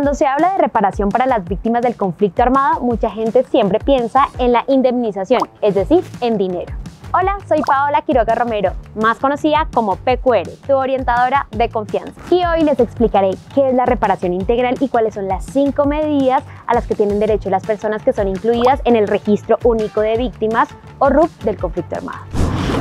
Cuando se habla de reparación para las víctimas del conflicto armado, mucha gente siempre piensa en la indemnización, es decir, en dinero. Hola, soy Paola Quiroga Romero, más conocida como PQR, tu orientadora de confianza. Y hoy les explicaré qué es la reparación integral y cuáles son las 5 medidas a las que tienen derecho las personas que son incluidas en el Registro Único de Víctimas o RUV del conflicto armado.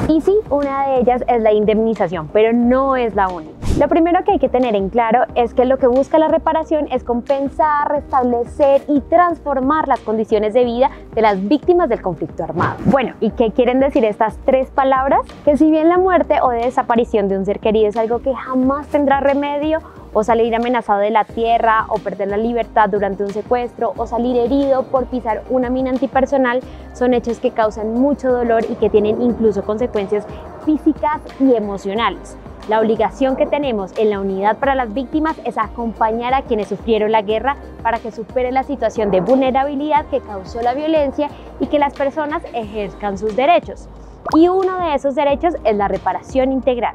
Y sí, una de ellas es la indemnización, pero no es la única. Lo primero que hay que tener en claro es que lo que busca la reparación es compensar, restablecer y transformar las condiciones de vida de las víctimas del conflicto armado. Bueno, ¿y qué quieren decir estas 3 palabras? Que si bien la muerte o desaparición de un ser querido es algo que jamás tendrá remedio, o salir amenazado de la tierra, o perder la libertad durante un secuestro, o salir herido por pisar una mina antipersonal, son hechos que causan mucho dolor y que tienen incluso consecuencias físicas y emocionales. La obligación que tenemos en la Unidad para las Víctimas es acompañar a quienes sufrieron la guerra para que superen la situación de vulnerabilidad que causó la violencia y que las personas ejerzan sus derechos. Y uno de esos derechos es la reparación integral.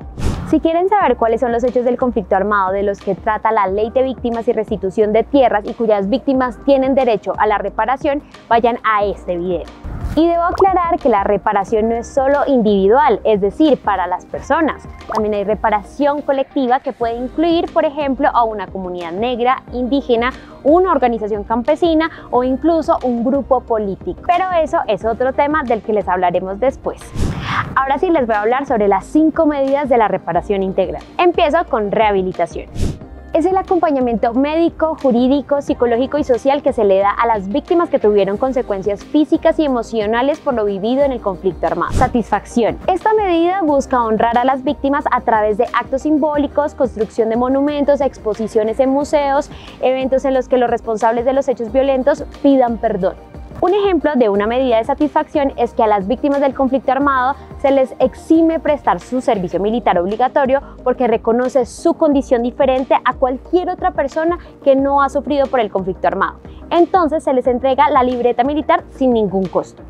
Si quieren saber cuáles son los hechos del conflicto armado de los que trata la Ley de Víctimas y Restitución de Tierras y cuyas víctimas tienen derecho a la reparación, vayan a este video. Y debo aclarar que la reparación no es solo individual, es decir, para las personas. También hay reparación colectiva que puede incluir, por ejemplo, a una comunidad negra, indígena, una organización campesina o incluso un grupo político. Pero eso es otro tema del que les hablaremos después. Ahora sí les voy a hablar sobre las 5 medidas de la reparación integral. Empiezo con rehabilitación. Es el acompañamiento médico, jurídico, psicológico y social que se le da a las víctimas que tuvieron consecuencias físicas y emocionales por lo vivido en el conflicto armado. Satisfacción. Esta medida busca honrar a las víctimas a través de actos simbólicos, construcción de monumentos, exposiciones en museos, eventos en los que los responsables de los hechos violentos pidan perdón. Un ejemplo de una medida de satisfacción es que a las víctimas del conflicto armado se les exime prestar su servicio militar obligatorio porque reconoce su condición diferente a cualquier otra persona que no ha sufrido por el conflicto armado. Entonces se les entrega la libreta militar sin ningún costo.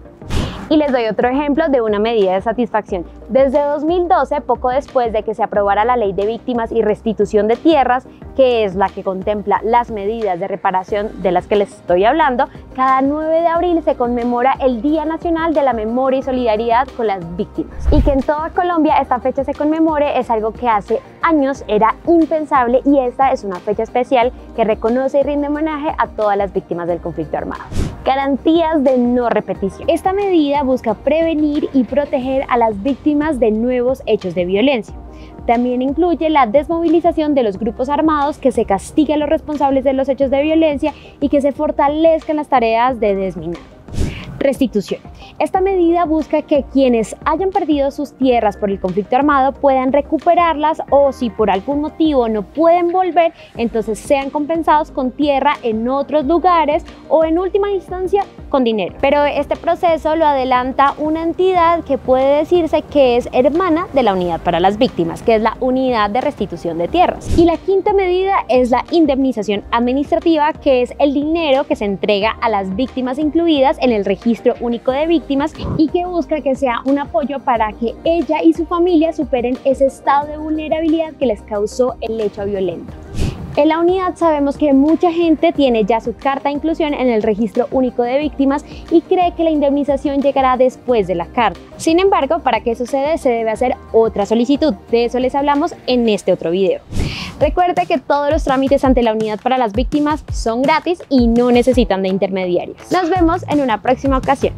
Y les doy otro ejemplo de una medida de satisfacción. Desde 2012, poco después de que se aprobara la Ley de Víctimas y Restitución de Tierras, que es la que contempla las medidas de reparación de las que les estoy hablando, cada 9 de abril se conmemora el Día Nacional de la Memoria y Solidaridad con las Víctimas. Y que en toda Colombia esta fecha se conmemore es algo que hace años era impensable y esta es una fecha especial que reconoce y rinde homenaje a todas las víctimas del conflicto armado. Garantías de no repetición. Esta medida busca prevenir y proteger a las víctimas de nuevos hechos de violencia. También incluye la desmovilización de los grupos armados, que se castigue a los responsables de los hechos de violencia y que se fortalezcan las tareas de desminar. Restitución. Esta medida busca que quienes hayan perdido sus tierras por el conflicto armado puedan recuperarlas o si por algún motivo no pueden volver, entonces sean compensados con tierra en otros lugares o en última instancia con dinero. Pero este proceso lo adelanta una entidad que puede decirse que es hermana de la Unidad para las Víctimas, que es la Unidad de Restitución de Tierras. Y la 5ª medida es la indemnización administrativa, que es el dinero que se entrega a las víctimas incluidas en el Registro Único de Víctimas y que busca que sea un apoyo para que ella y su familia superen ese estado de vulnerabilidad que les causó el hecho violento. En la unidad sabemos que mucha gente tiene ya su carta de inclusión en el Registro Único de Víctimas y cree que la indemnización llegará después de la carta. Sin embargo, para que suceda se debe hacer otra solicitud. De eso les hablamos en este otro video. Recuerde que todos los trámites ante la Unidad para las Víctimas son gratis y no necesitan de intermediarios. Nos vemos en una próxima ocasión.